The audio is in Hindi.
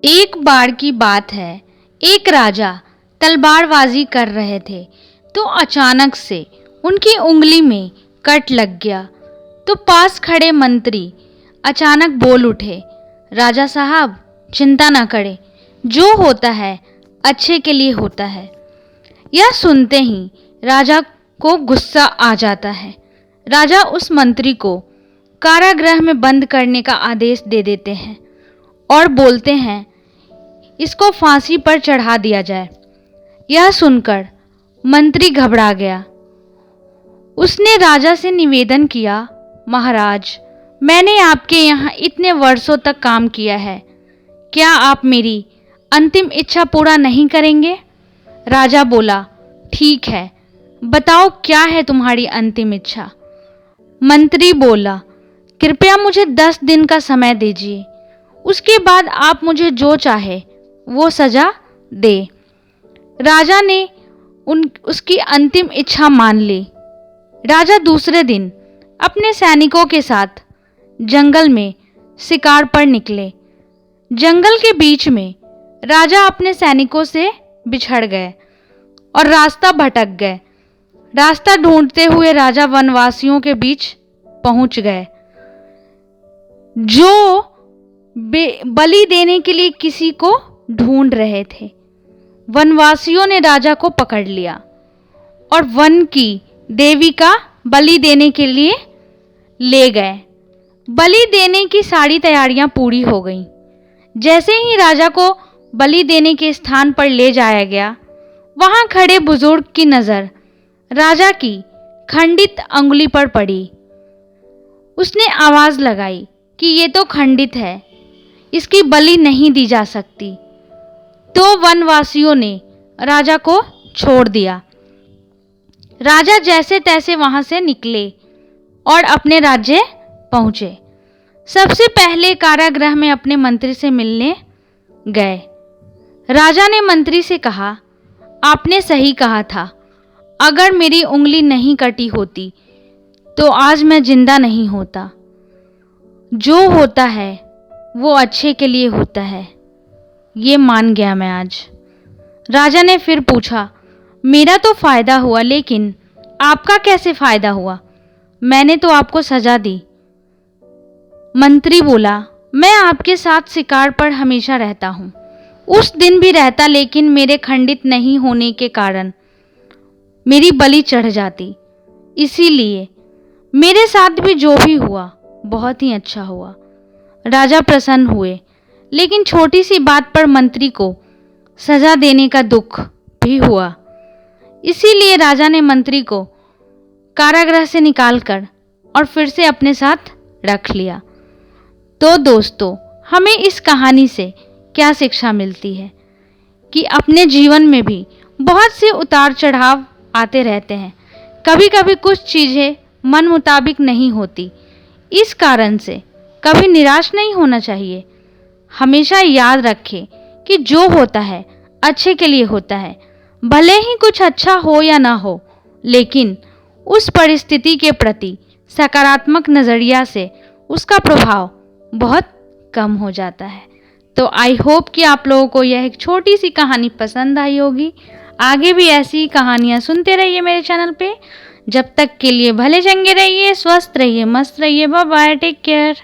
एक बार की बात है, एक राजा तलवारबाजी कर रहे थे तो अचानक से उनकी उंगली में कट लग गया। तो पास खड़े मंत्री अचानक बोल उठे, राजा साहब चिंता ना करें, जो होता है अच्छे के लिए होता है। यह सुनते ही राजा को गुस्सा आ जाता है। राजा उस मंत्री को कारागृह में बंद करने का आदेश दे देते हैं और बोलते हैं इसको फांसी पर चढ़ा दिया जाए। यह सुनकर मंत्री घबरा गया। उसने राजा से निवेदन किया, महाराज मैंने आपके यहाँ इतने वर्षों तक काम किया है, क्या आप मेरी अंतिम इच्छा पूरा नहीं करेंगे? राजा बोला, ठीक है, बताओ क्या है तुम्हारी अंतिम इच्छा? मंत्री बोला, कृपया मुझे 10 दिन का समय दीजिए, उसके बाद आप मुझे जो चाहे वो सजा दे। राजा ने उसकी अंतिम इच्छा मान ली। राजा दूसरे दिन अपने सैनिकों के साथ जंगल में शिकार पर निकले। जंगल के बीच में राजा अपने सैनिकों से बिछड़ गए और रास्ता भटक गए। रास्ता ढूंढते हुए राजा वनवासियों के बीच पहुंच गए, जो बलि देने के लिए किसी को ढूंढ रहे थे। वनवासियों ने राजा को पकड़ लिया और वन की देवी का बलि देने के लिए ले गए। बलि देने की सारी तैयारियां पूरी हो गईं। जैसे ही राजा को बलि देने के स्थान पर ले जाया गया, वहां खड़े बुजुर्ग की नजर राजा की खंडित अंगुली पर पड़ी। उसने आवाज लगाई कि ये तो खंडित है, इसकी बलि नहीं दी जा सकती। तो वनवासियों ने राजा को छोड़ दिया। राजा जैसे तैसे वहां से निकले और अपने राज्य पहुंचे। सबसे पहले कारागृह में अपने मंत्री से मिलने गए। राजा ने मंत्री से कहा, आपने सही कहा था, अगर मेरी उंगली नहीं कटी होती तो आज मैं जिंदा नहीं होता। जो होता है वो अच्छे के लिए होता है, ये मान गया मैं आज। राजा ने फिर पूछा, मेरा तो फायदा हुआ, लेकिन आपका कैसे फायदा हुआ? मैंने तो आपको सजा दी। मंत्री बोला, मैं आपके साथ शिकार पर हमेशा रहता हूं। उस दिन भी रहता, लेकिन मेरे खंडित नहीं होने के कारण मेरी बलि चढ़ जाती। इसीलिए मेरे साथ भी जो भी हुआ बहुत ही अच्छा हुआ। राजा प्रसन्न हुए, लेकिन छोटी सी बात पर मंत्री को सजा देने का दुख भी हुआ। इसीलिए राजा ने मंत्री को कारागृह से निकालकर और फिर से अपने साथ रख लिया। तो दोस्तों, हमें इस कहानी से क्या शिक्षा मिलती है कि अपने जीवन में भी बहुत से उतार चढ़ाव आते रहते हैं। कभी कभी कुछ चीज़ें मन मुताबिक नहीं होती, इस कारण से कभी निराश नहीं होना चाहिए। हमेशा याद रखें कि जो होता है अच्छे के लिए होता है। भले ही कुछ अच्छा हो या ना हो, लेकिन उस परिस्थिति के प्रति सकारात्मक नज़रिया से उसका प्रभाव बहुत कम हो जाता है। तो आई होप कि आप लोगों को यह एक छोटी सी कहानी पसंद आई होगी। आगे भी ऐसी कहानियाँ सुनते रहिए मेरे चैनल पे। जब तक के लिए भले चंगे रहिए, स्वस्थ रहिए, मस्त रहिए। Bye bye, take care.